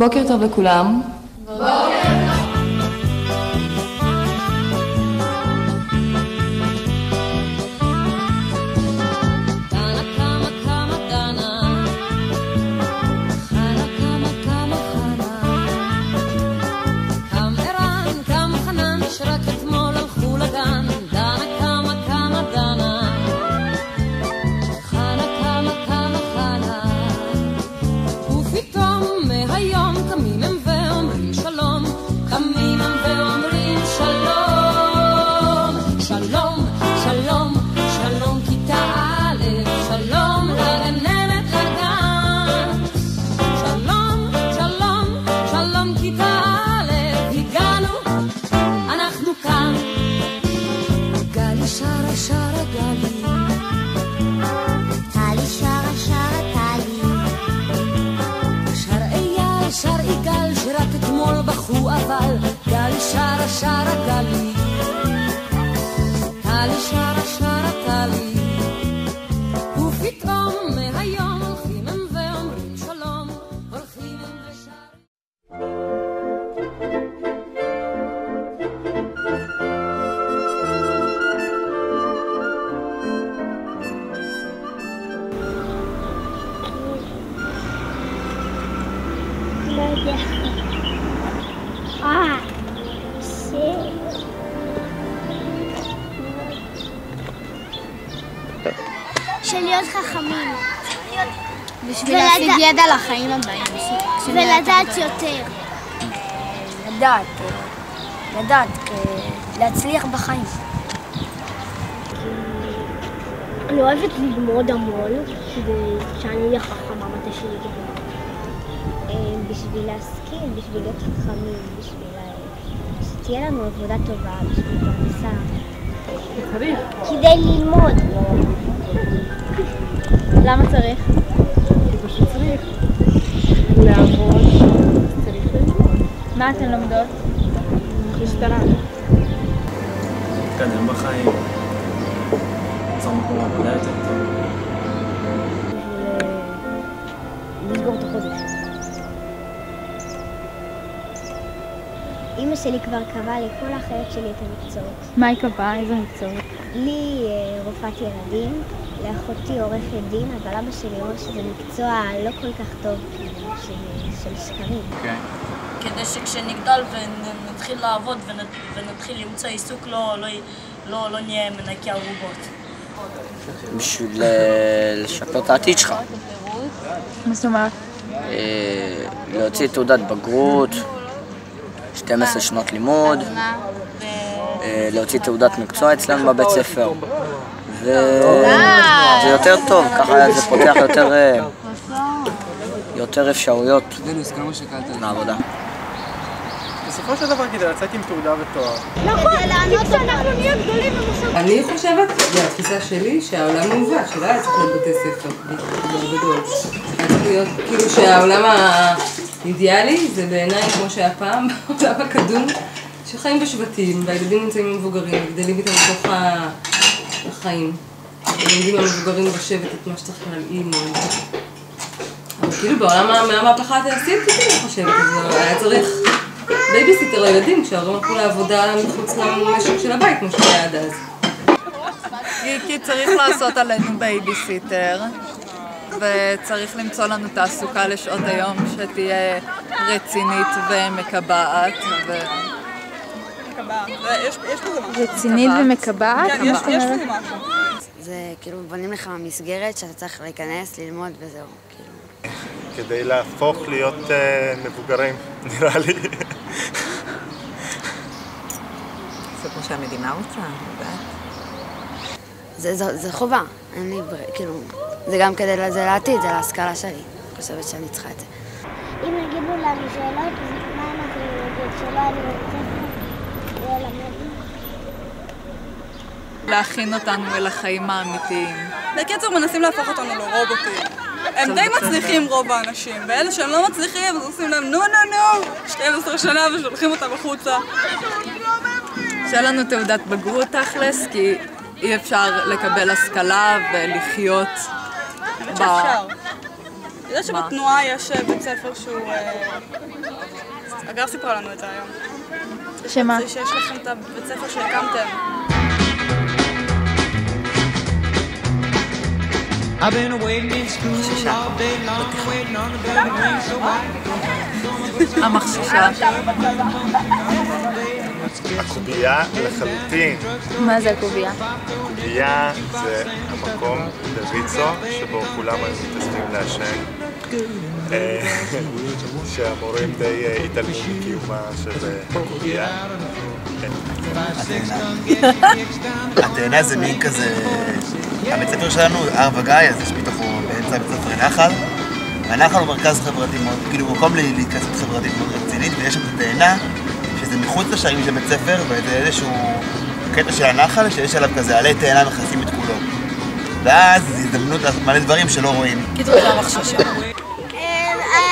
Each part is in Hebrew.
בוקר טוב לכולם. אבל גלי שרה שרה גלי טלי שרה שרה טלי ופתאום מהיום הולכים הם ואומרים שלום הולכים הם ושרים לא יודע של להיות חכמים בשביל להשיג ידע לחיים הבאים ולדעת יותר לדעת להצליח בחיים. אני אוהבת ללמוד המון כדי שאני אהיה חכמה מתי שלי גדולה בשביל להשכיל, בשביל להיות חכמים, בשביל שתהיה לנו עבודה טובה, בשביל פרנסה כדי ללמוד. למה צריך? כי פשוט צריך לעבוד, צריך ללמוד. מה אתן לומדות? משטרה. להתקדם בחיים, ליצור מקום עבודה יותר טוב. בשביל לסגור את החודש. אמא שלי כבר קבעה לכל האחיות שלי את המקצועות. מה היא קבעה? איזה מקצועות? לי רופאת ילדים, לאחותי עורכת דין, אבל אבא שלי אומר שזה מקצוע לא כל כך טוב, של שקרים. כדי שכשנגדל ונתחיל לעבוד ונתחיל למצוא עיסוק לא נהיה מנקי ערובות. בשביל לשפר את העתיד שלך. מה זאת אומרת? להוציא תעודת בגרות, 12 שנות לימוד, להוציא תעודת מקצוע אצלנו בבית ספר. וזה יותר טוב, ככה זה פותח יותר אפשרויות לעבודה. בסופו של דבר כדי לצאת עם תעודה ותואר. נכון, לענות שאנחנו נהיה גדולים ומושבים. אני חושבת, התפיסה שלי, שהעולם מעוות, שלא היה צריך להיות בתי ספר גדול. היה צריך להיות כאילו שהעולם האידיאלי זה בעיניי כמו שהיה פעם, בעולם הקדום, שחיים בשבטים, והילדים נמצאים עם מבוגרים, גדלים איתם בתוך החיים. ולומדים המבוגרים בשבט את מה שצריך להלאים. אבל כאילו בעולם מהמהפכה התעשייתית, אני חושבת, אז היה צריך בייביסיטר לילדים כשההורים הלכו לעבודה מחוץ למשק של הבית, כמו שהיה עד אז. כי צריך לעשות עלינו בייביסיטר, וצריך למצוא לנו תעסוקה לשעות היום שתהיה רצינית ומקבעת. רצינית ומקבעת? כן, יש לזה משהו. זה כאילו בונים לך מסגרת שאתה צריך להיכנס, ללמוד וזהו. כדי להפוך להיות מבוגרים, נראה לי. זה כמו שהמדינה רוצה, זה חובה, כאילו, זה גם כדי, זה לעתיד, זה להשכלה שלי. אני חושבת שאני צריכה את זה. אם יגידו לנו שאלות, אז מה אנחנו נגיד? שלא אני רוצה ללמד? להכין אותנו אל החיים האמיתיים. בקיצור, מנסים להפוך אותנו לרובוטים. הם די מצליחים רוב האנשים, ואלה שהם לא מצליחים, אז עושים להם נו 12 שנה ושולחים אותם החוצה. שיהיה לנו תעודת בגרות תכלס, כי אי אפשר לקבל השכלה ולחיות יודעת שבתנועה יש בית ספר שהוא... אגב סיפרה לנו את זה היום. שמה? זה שיש לכם את הבית ספר שהקמתם. המחששה. הקובייה לחלוטין. מה זה הקובייה? הקובייה זה המקום בויצו שבו כולם היו מתאספים לעשן. שהמורים די התעלמו מקיומה של הקובייה. התאנה זה מין כזה... הבית ספר שלנו, הר וגיא, אז יש בתוכו באמצע בית ספר נחל. הנחל הוא מרכז חברתי מאוד, כאילו מקום להתכנסות חברתית מאוד רצינית, ויש שם את התאנה, שזה מחוץ לשערים של בית ספר, וזה איזשהו קטע של הנחל, שיש עליו כזה עלי תאנה מכסים את כולו. ואז זו הזדמנות מלא דברים שלא רואים. קיצור, זה המחששה.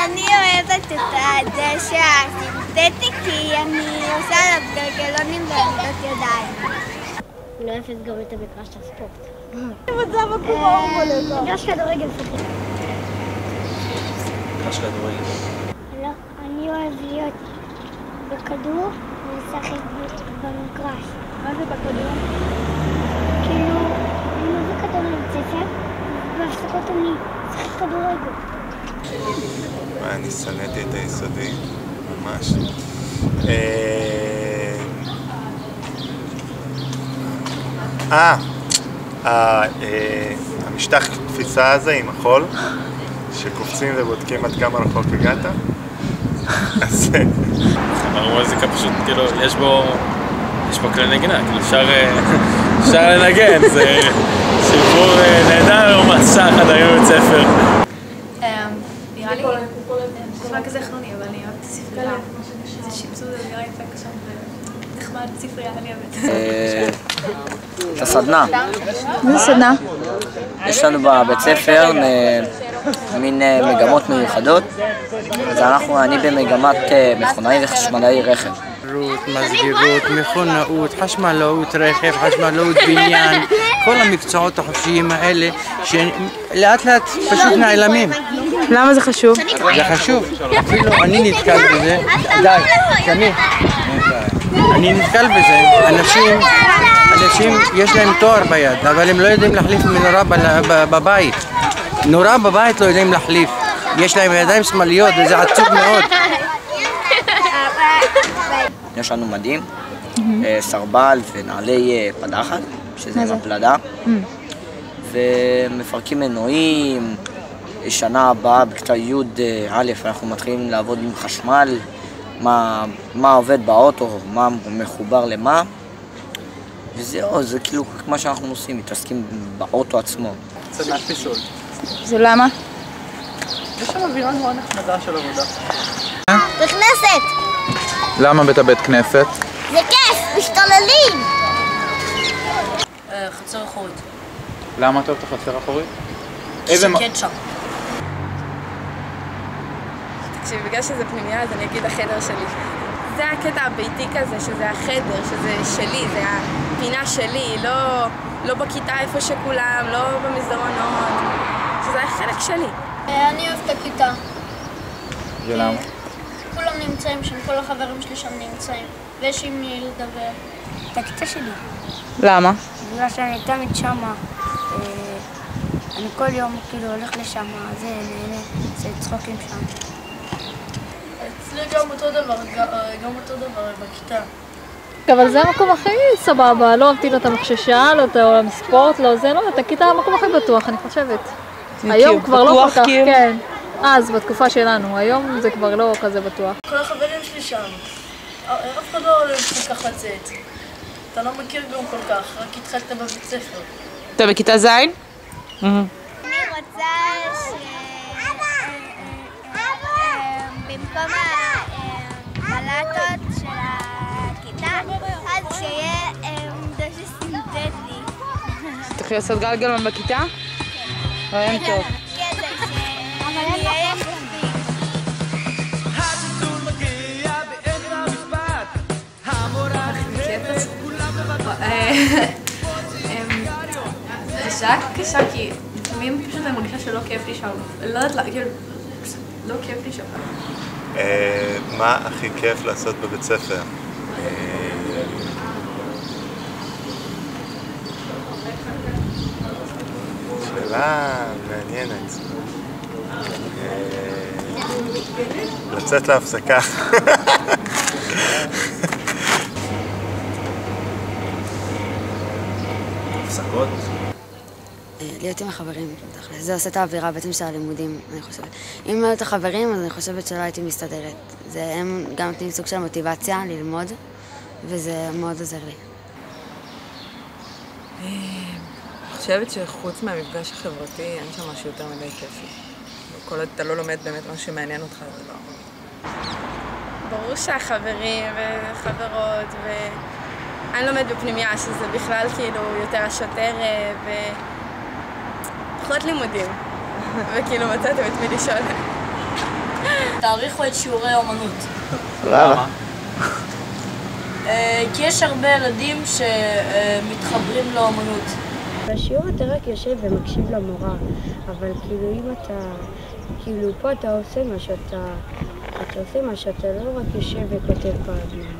אני אוהבת את הדשא הסינתטי כי אני עושה עליו גלגלונים בעמידות ידיים. אני אוהבת גם את המגרש של הספורט. מצב הקורה הוא מגרש כדורגל פחות. מגרש כדורגל. לא, אני אוהב להיות בכדור ולשחק במגרש. מה זה בכדור? כאילו, אני מביא כדור לבית ספר ובהפסקות אני אשחק כדורגל. אני שנאתי את היסודי, ממש. המשטח תפיסה הזה עם החול, שקופצים ובודקים עד כמה רחוק הגעת. אז... המוזיקה פשוט, כאילו, יש בו כלי נגינה, כאילו אפשר לנגן, זה סיפור נהדר לעומת שעה אחת היום בבית ספר. נראה לי, נשמע כזה חנוני, אבל אני אוהבת ספרייה. זה שיפצו, זה נראה יפה קשה ונחמד, ספרייה, אני אוהבת. את הסדנה. איזה סדנה? יש לנו בבית ספר מין מגמות מיוחדות, אז אני במגמת מכונאי וחשמלאי רכב. מסגרות, מכונאות, חשמלאות רכב, חשמלאות בניין, כל המקצועות החופשיים האלה שלאט לאט פשוט נעלמים. למה זה חשוב? זה חשוב, אפילו אני נתקל בזה, די, שמי, אני נתקל בזה, אנשים יש להם תואר ביד, אבל הם לא יודעים להחליף מנורה בבית, נורה בבית לא יודעים להחליף, יש להם ידיים שמאליות וזה עצוב מאוד. יש לנו מדים, סרבל ונעלי פדחת, שזה עם הפלדה, ומפרקים מנועים. שנה הבאה בכיתה י' אנחנו מתחילים לעבוד עם חשמל, מה עובד באוטו, מה מחובר למה, וזהו, זה כאילו מה שאנחנו עושים, מתעסקים באוטו עצמו. סדנת פיסול. זה למה? יש שם אווירה נורא נחמדה של עבודה. בית כנסת! למה בית כנסת? זה כיף, משתוללים! חצר אחורית. למה אתה אוהב את החצר האחורית? שקט שם. תקשיב, בגלל שזה פנימיה אז אני אגיד החדר שלי. זה הקטע הביתי כזה, שזה החדר, שזה שלי, זה הפינה שלי, לא בכיתה איפה שכולם, לא במסדרונות, שזה החלק שלי. אני אוהב את הכיתה. ולמה? כולם נמצאים שם, כל החברים שלי שם נמצאים, ויש עם מי לדבר. את הכיתה שלי. למה? בגלל שאני תמיד שמה. אני כל יום כאילו הולך לשם, זה נהנה, זה צחוקים שם. אצלי גם אותו דבר בכיתה. אבל זה המקום הכי סבבה, לא אהבתי לו את המחששה, לא את העולם ספורט, לא זה, לא, את הכיתה המקום הכי בטוח, אני חושבת. היום כבר לא כל כך, כן. אז, בתקופה שלנו, היום זה כבר לא כזה בטוח. כל החברים שלי שם, אף אחד לא הולך כל כך לצאת. אתה לא מכיר גם כל כך, רק התחלת בבית ספר. אתה בכיתה ז'? אני רוצה במקום הבלטות של הכיתה, אז שיהיה דשא סינתטי. תוכלי לעשות גלגלון בכיתה? רעיון טוב. זה שעה קשה כי לפעמים פשוט אני מרגישה שלא כיף לי שם. לא יודעת, כאילו, לא כיף לי שם. מה הכי כיף לעשות בבית ספר? שאלה מעניינת. לצאת להפסקה. הפסקות? להיות עם החברים, זה עושה את האווירה בעצם של הלימודים, אני חושבת. אם לא היו את החברים, אז אני חושבת שלא הייתי מסתדרת. הם גם נותנים סוג של מוטיבציה ללמוד, וזה מאוד עוזר לי. אני חושבת שחוץ מהמפגש החברתי, אין שם משהו יותר מדי כיפי. כל עוד אתה לא לומד באמת מה שמעניין אותך, זה לא... ברור שהחברים וחברות, ואני לומד בפנימיה, שזה בכלל כאילו יותר השוטר פחות לימודים, וכאילו מצאתם את מי לשאול. תעריכו את שיעורי האומנות. למה? כי יש הרבה ילדים שמתחברים לאומנות. בשיעור אתה רק יושב ומקשיב למורה, אבל כאילו אם אתה, כאילו פה אתה עושה מה שאתה עושה מה שאתה לא רק יושב וכותב פעמים.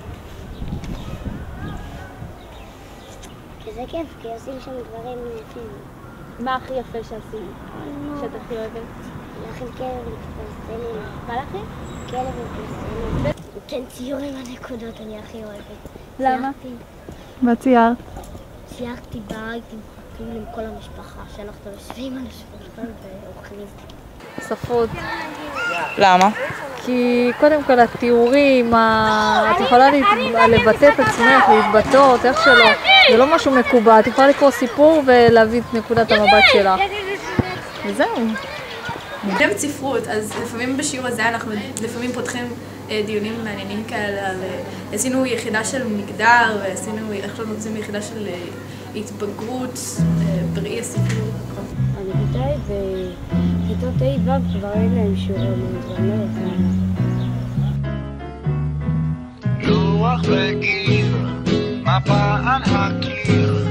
זה כיף, כי עושים שם דברים יפים. מה הכי יפה שעשינו? שאת הכי אוהבת? להכין כלב לפלסטלינה. מה להכין? כלב לפלסטלינה. כן, ציור עם הנקודות אני הכי אוהבת. למה? מה ציירת? ציירתי בית עם כל המשפחה, שאנחנו יושבים על השולחן ואוכלים. ספרות. למה? כי קודם כל התיאורים, את יכולה לבטא את עצמך, להתבטאות, איך שלא. זה לא משהו מקובע, את יכולה לקרוא סיפור ולהביא את נקודת המבט שלך. וזהו. גם ספרות, אז לפעמים בשיעור הזה אנחנו לפעמים פותחים דיונים מעניינים כאלה על... עשינו יחידה של מגדר, ועשינו איך שאנחנו עושים יחידה של התבגרות בראי הספרות. אני בכיתה וכיתות A ו' כבר אין להם שיעורי אומנות, ואני לא יודעת. לוח וגיר, מפה על הקיר,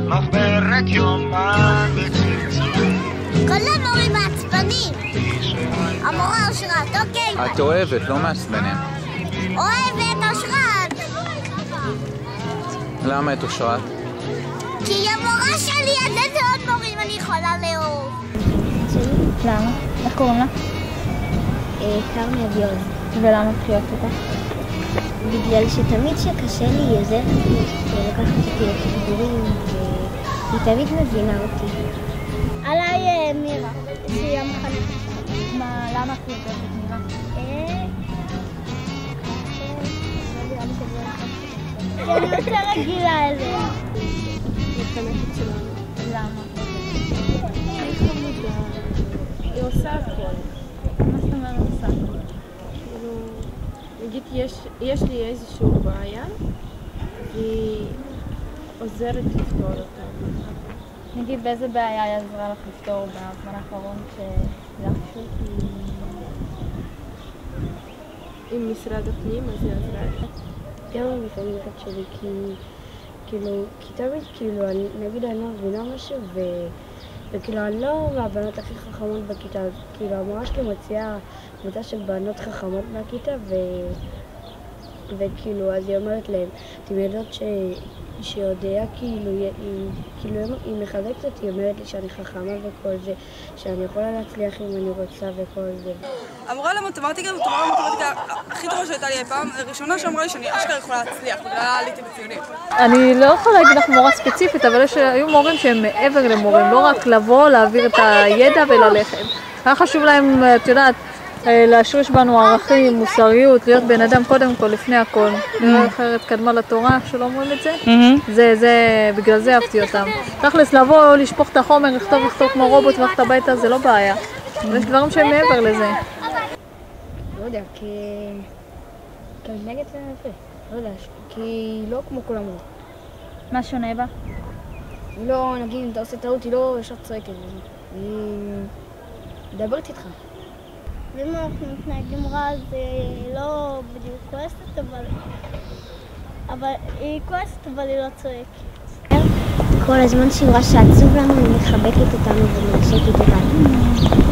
מחברת יומן וצלצולים. כל המורים מעצבנים. המורה אושרת, אוקיי? את אוהבת, לא מעצבנים. אוהבת אושרת. למה את אושרת? כי היא המורה שלי, אז איזה עוד מורים אני יכולה לאהוב? למה? איך קוראים לה? קרמי אביון. ולמה את חייבת אותה? בגלל שתמיד שקשה לי היא עוזרת לי לקחת אותי לחיבורים והיא תמיד מבינה אותי. עליי מירה, שהיא המחנכת. מה, למה את חייבת את מירה? אני יותר רגילה אליה. מחנכת שלנו. למה? היא חמודה. היא עושה הכל. מה זאת אומרת עושה? נגיד, יש לי איזושהי בעיה, והיא עוזרת לפתור אותה. נגיד, באיזה בעיה היא עזרה לך לפתור בזמן האחרון כשלחשו? עם משרד הפנים, אז היא עזרה לי. גם המחנכת שלי, כי תמיד, נגיד, אני לא מבינה משהו, וכאילו, אני לא מהבנות הכי חכמות בכיתה, אז כאילו, המורה שלי מציעה קבוצה של בנות חכמות מהכיתה, וכאילו, אז היא אומרת להם, אתם יודעות שיודעה, כאילו, היא מחזקת אותי, היא אומרת לי שאני חכמה וכל זה, שאני יכולה להצליח אם אני רוצה וכל זה. המורה למתמטיקה זאת המורה למתמטיקה הכי טובה שהייתה לי אי פעם, הראשונה שאמרה לי שאני אשכרה יכולה להצליח, בגללה עליתי בציונים. אני לא יכולה להגיד לך מורה ספציפית, אבל היו מורים שהם מעבר למורים, לא רק לבוא, להעביר את הידע וללכת. היה חשוב להם, את יודעת, להשריש בנו ערכים, מוסריות, להיות בן אדם קודם כל, לפני הכל. נראה אחרת קדמה לתורה, איך שלא אומרים את זה. בגלל זה אהבתי אותם. תכלס, לבוא, לשפוך את החומר, לכתוב כמו רובוט וללכת הביתה, זה לא בעיה. אבל יש דברים שהם מעבר לזה. לא יודע, כי מתנהגת לה יפה. לא יודע, כי היא לא כמו כל המורה. מה שונה בה? היא לא, נגיד, אם אתה עושה טעות, היא לא ישר צועקת. היא מדברת איתך. ואם אנחנו מתנהגים רע, אז היא לא בדיוק כועסת, אבל היא כועסת, אבל היא לא צועקת. כל הזמן שהיא רואה שעצוב לנו, היא מחבקת אותנו ומנשקת אותנו.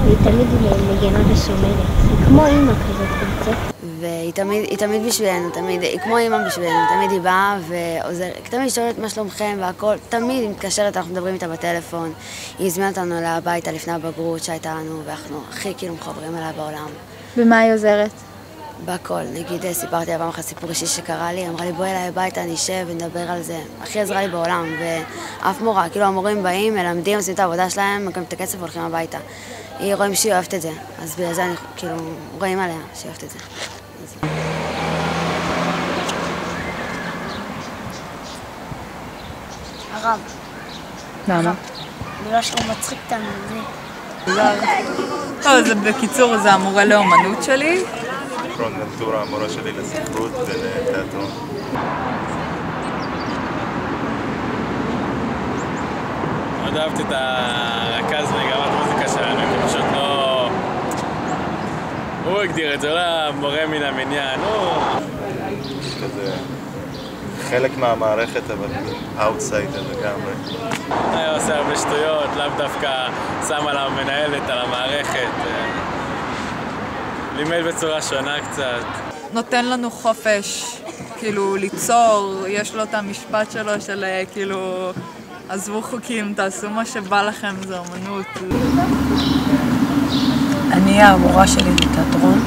והיא תמיד מגנה ושומרת. היא כמו אימא כזאת קצת. והיא תמיד בשבילנו, היא כמו אימא בשבילנו, תמיד היא באה ועוזרת, תמיד שואלת מה שלומכם והכל, תמיד היא מתקשרת, אנחנו מדברים איתה בטלפון, היא הזמינה אותנו אליה הביתה לפני הבגרות שהייתה לנו, ואנחנו הכי כאילו מחברים אליה בעולם. במה היא עוזרת? בכל, נגיד סיפרתי לה פעם אחת סיפור אישי שקרה לי, אמרה לי בואי אליי הביתה, נשב ונדבר על זה, הכי עזרה לי בעולם, ואף מורה, כאילו המורים באים, מלמדים, עושים את העבודה שלהם, מקבלים את הכסף והולכים הביתה. היא רואים שהיא אוהבת את זה, אז בגלל זה כאילו רואים עליה שהיא אוהבת את זה. הרב. למה? בגלל שהוא מצחיק אותנו, לא, זה בקיצור, זה המורה לאומנות שלי. רון ונטורה, המורה שלי לספרות ולתיאטרון. מאוד אהבתי את הרכז מגמת מוזיקה שלנו, כי פשוט לא... הוא הגדיר את זה, לא המורה מן המניין, כזה חלק מהמערכת, אבל אאוטסיידר לגמרי. היה עושה הרבה שטויות, לאו דווקא שם על המנהלת, על המערכת. לימד בצורה שונה קצת. נותן לנו חופש, כאילו ליצור, יש לו את המשפט שלו של כאילו עזבו חוקים, תעשו מה שבא לכם, זה אומנות. אני המורה שלי בתיאטרון,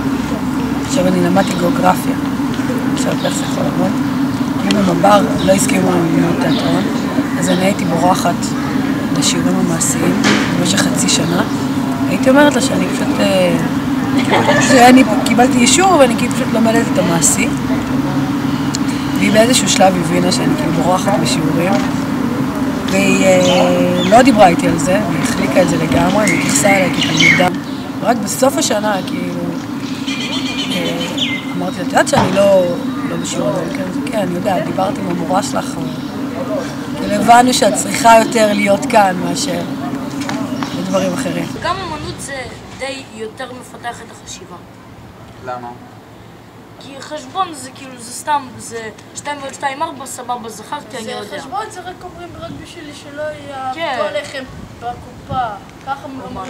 עכשיו אני למדתי גיאוגרפיה, עכשיו איך זה יכול לעבוד. אם במבר לא הסכימו ללמוד תיאטרון, אז אני הייתי בורחת לשיעורים המעשיים במשך חצי שנה. הייתי אומרת לה שאני פשוט... אני קיבלתי אישור ואני כאילו פשוט לומדת את המעשי. והיא באיזשהו שלב הבינה שאני כאילו בורחת בשיעורים. והיא לא דיברה איתי על זה, והיא החליקה את זה לגמרי, והיא התייחסה אליי כתלמידה. ורק בסוף השנה, כאילו, אמרתי לה, את יודעת שאני לא בשיעור הזה, כן, אני יודעת, דיברתי עם המורה שלך, כאילו הבנו שאת צריכה יותר להיות כאן מאשר בדברים אחרים. גם אמנות זה די יותר מפתח את החשיבה. למה? כי חשבון זה כאילו, זה סתם, זה 2 ועוד 2, 4, סבבה, זכרתי, אני יודע. זה חשבון, זה רק אומרים רק בשביל שלא יעבדו עליכם בקופה, ככה ממש.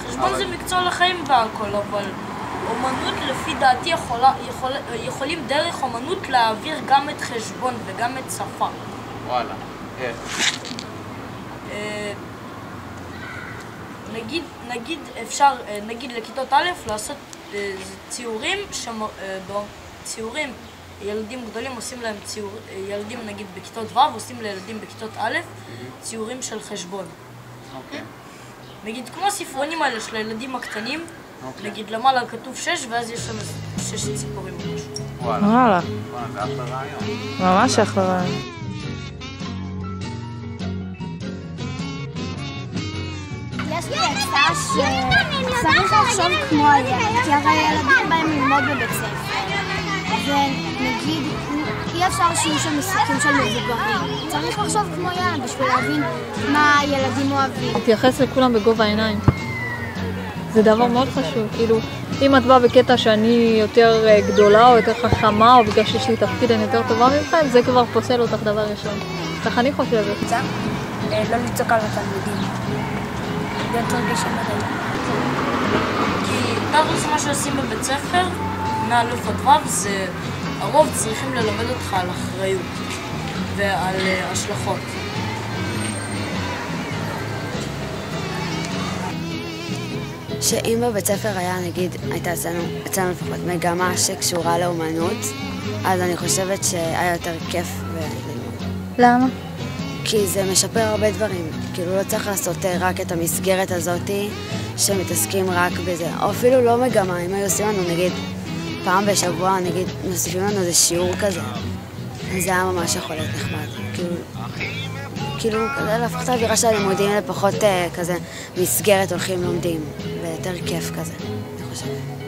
חשבון זה מקצוע לחיים והכל, אבל אומנות לפי דעתי יכולים דרך אומנות להעביר גם את חשבון וגם את שפה. וואלה, איך? נגיד אפשר, נגיד לכיתות א' לעשות ציורים, ילדים גדולים עושים להם ילדים נגיד בכיתות ו' עושים לילדים בכיתות א' ציורים של חשבון. נגיד כמו הספרונים האלה של הילדים הקטנים, נגיד למעלה כתוב 6 ואז יש שם 6 ציפורים או משהו. וואלה. זה אחלה רעיון. ממש אחלה רעיון. יש לי הצעה שצריך לחשוב כמו הילד, כי הרי ילדים באים ללמוד בבית ספר, ונגיד אי אפשר שיהיו שם משחקים של מבוגרים, צריך לחשוב כמו ילד בשביל להבין מה הילדים אוהבים. תתייחס לכולם בגובה העיניים. זה דבר מאוד חשוב, כאילו אם את באה בקטע שאני יותר גדולה או יותר חכמה או בגלל שיש לי תפקיד אני יותר טובה ממכם, זה כבר פוסל אותך דבר ראשון. כך אני חושבת. לא לצעוק על התלמידים. להיות רגישים מדעים. כי תכלס מה שעושים בבית ספר, מא' עד ו' זה הרוב צריכים ללמד אותך על אחריות ועל השלכות. שאם בבית ספר היה, נגיד, הייתה אצלנו לפחות מגמה שקשורה לאומנות, אז אני חושבת שהיה יותר כיף ללמוד. למה? כי זה משפר הרבה דברים. כאילו לא צריך לעשות רק את המסגרת הזאת שמתעסקים רק בזה. או אפילו לא מגמה, אם היו עושים לנו, נגיד, פעם בשבוע, נגיד, מוסיפים לנו איזה שיעור כזה. אז זה היה ממש יכול להיות נחמד. כאילו, להפוך את האווירה של הלימודים לפחות כזה מסגרת הולכים לומדים, ויותר כיף כזה, אני חושבת.